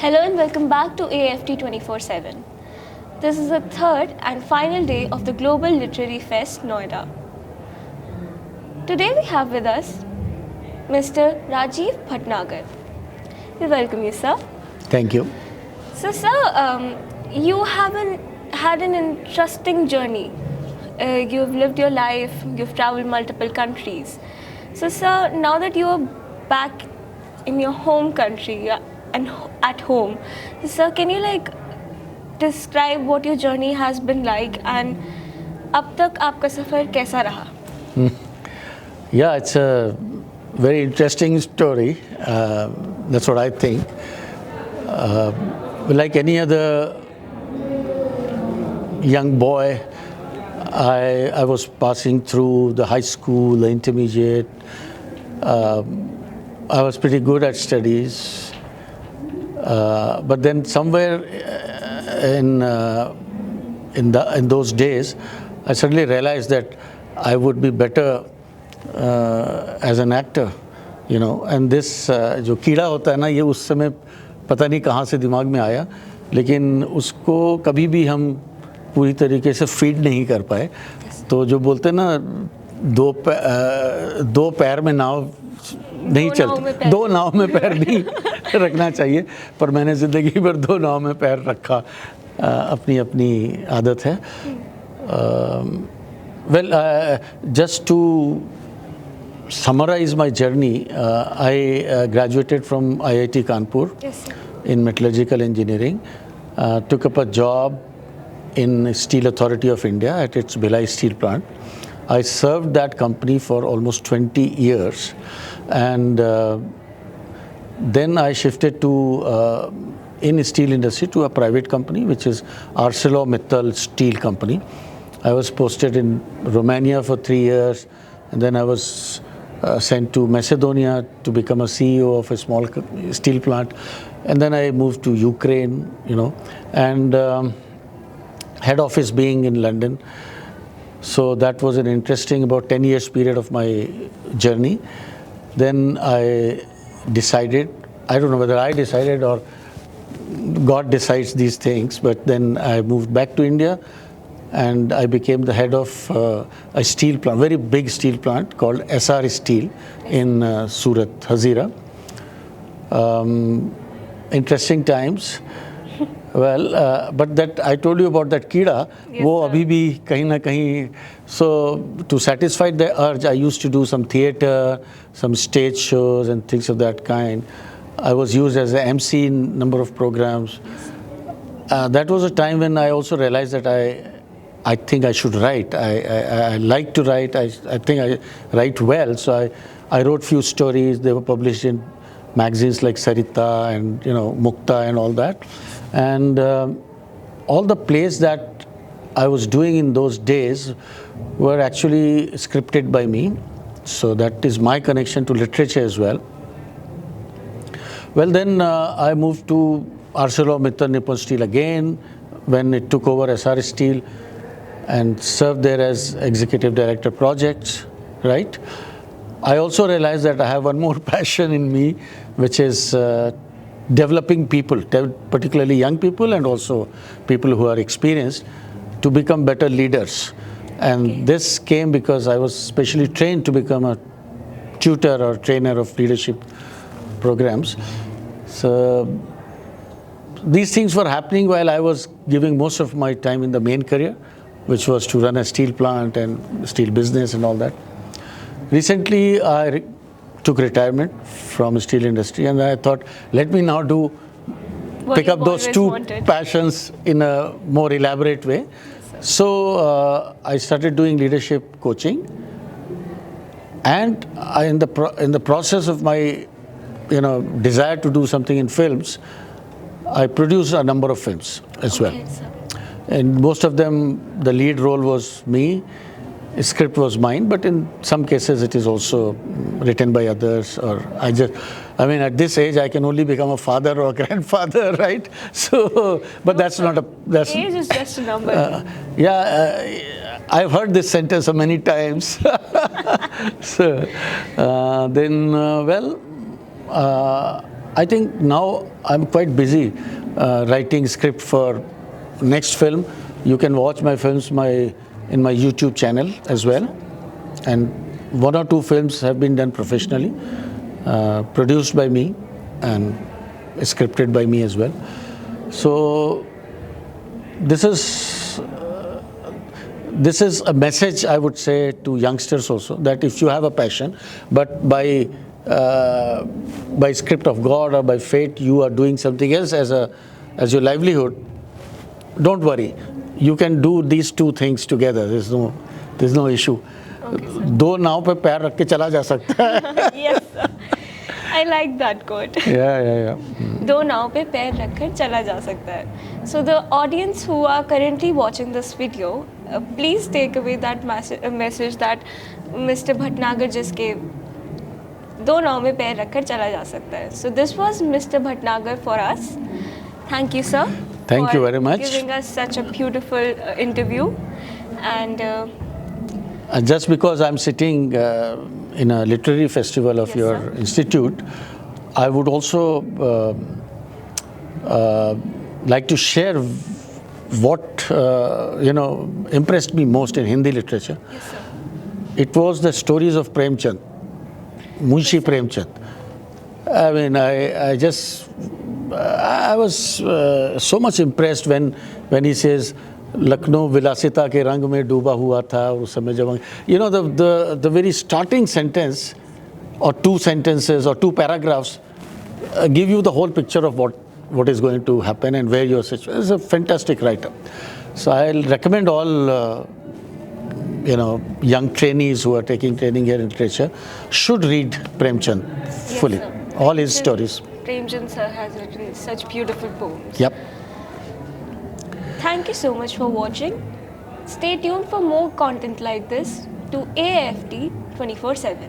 Hello and welcome back to AAFT 24/7. This is the third and final day of the Global Literary Fest, Noida. Today we have with us Mr. Rajiv Bhatnagar. We welcome you, sir. Thank you. So, sir, you had an interesting journey. You've lived your life, you've traveled multiple countries. So, sir, now that you are back in your home country and at home, so, sir, can you describe what your journey has been like and अब तक आपका सफ़र कैसा रहा? Yeah, it's a very interesting story. That's what I think. Like any other young boy, I was passing through the high school, the intermediate. I was pretty good at studies. But then somewhere in those days, I suddenly realized that I would be better as an actor, you know. And this जो कीड़ा होता है ना, ये उस समय पता नहीं कहाँ से दिमाग में आया, लेकिन उसको कभी भी हम पूरी तरीके से फीड नहीं कर पाए. तो जो बोलते हैं ना, दो पैर में नाव नहीं चलती, दो नाव में पैर नहीं रखना चाहिए, पर मैंने ज़िंदगी भर दो नाव में पैर रखा. अपनी अपनी आदत है. Well, just to summarize my journey, I graduated from IIT Kanpur in metallurgical engineering, took up a job in Steel Authority of India at its Bhilai steel plant. I served that company for almost 20 years, and then I shifted to in steel industry to a private company, which is ArcelorMittal Steel Company. I was posted in Romania for 3 years, and then I was sent to Macedonia to become a CEO of a small steel plant, and then I moved to Ukraine, you know, and head office being in London. So that was an interesting about 10 years period of my journey. Then I decided, I don't know whether I decided or God decides these things, but then I moved back to India and I became the head of a steel plant, very big steel plant called SR Steel in Surat, Hazira. Interesting times. Well, but that I told you about that कीड़ा, वो अभी भी कहीं ना कहीं. So to satisfy the urge, I used to do some theater, some stage shows and things of that kind. I was used as an MC in number of programs. That was a time when I also realized that I think I should write. I like to write. I think I write well. So I wrote few stories. They were published in magazines like Sarita and, you know, Mukta and all that. And all the plays that I was doing in those days were actually scripted by me. So that is my connection to literature as well. Well, then I moved to ArcelorMittal Nippon Steel again when it took over SR Steel and served there as executive director projects, right? I also realized that I have one more passion in me, which is developing people, particularly young people and also people who are experienced, to become better leaders. And this came because I was specially trained to become a tutor or trainer of leadership programs. So these things were happening while I was giving most of my time in the main career, which was to run a steel plant and steel business and all that. Recently, I took retirement from the steel industry, and I thought, let me now pick up those two passions in a more elaborate way. So I started doing leadership coaching, and in the process of my desire to do something in films, I produced a number of films as well. And most of them, the lead role was me, the script was mine, but in some cases it is also written by others. Or at this age, I can only become a father or a grandfather, right? So, but that's not a... Age is just a number. I've heard this sentence so many times. So, I think now I'm quite busy writing script for next film. You can watch my films in my YouTube channel as well. And 1 or 2 films have been done professionally, produced by me and scripted by me as well. So this is a message, I would say, to youngsters also, that if you have a passion, but by script of God or by fate you are doing something else as your livelihood, don't worry. You can do these 2 things together. There's no issue. दो नाव पे पैर रख के चला जा सकता है. Yes, sir. I like that quote. Yeah. दो नाव पे पैर रखकर चला जा सकता है. So the audience who are currently watching this video, please take away that message that Mr. Bhatnagar just gave. दो नाव में पैर रखकर चला जा सकता है. So this was Mr. Bhatnagar for us. Thank you, sir. Thank you very much. Giving us such a beautiful interview. And just because I'm sitting in a literary festival of your institute, I would also like to share what impressed me most in Hindi literature. Yes, sir. It was the stories of Premchand, Munshi Premchand. I mean, I was so much impressed when he says, Lucknow विलासिता के रंग में डूबा हुआ था उस समय जब the very starting sentence or 2 sentences or 2 paragraphs give you the whole picture of what is going to happen and where you're situated. It's a fantastic writer. So I'll recommend all young trainees who are taking training here in literature should read Premchand fully. Yes, all his stories. Premchand sir has written such beautiful poems. Yep. Thank you so much for watching. Stay tuned for more content like this to AAFT 24/7.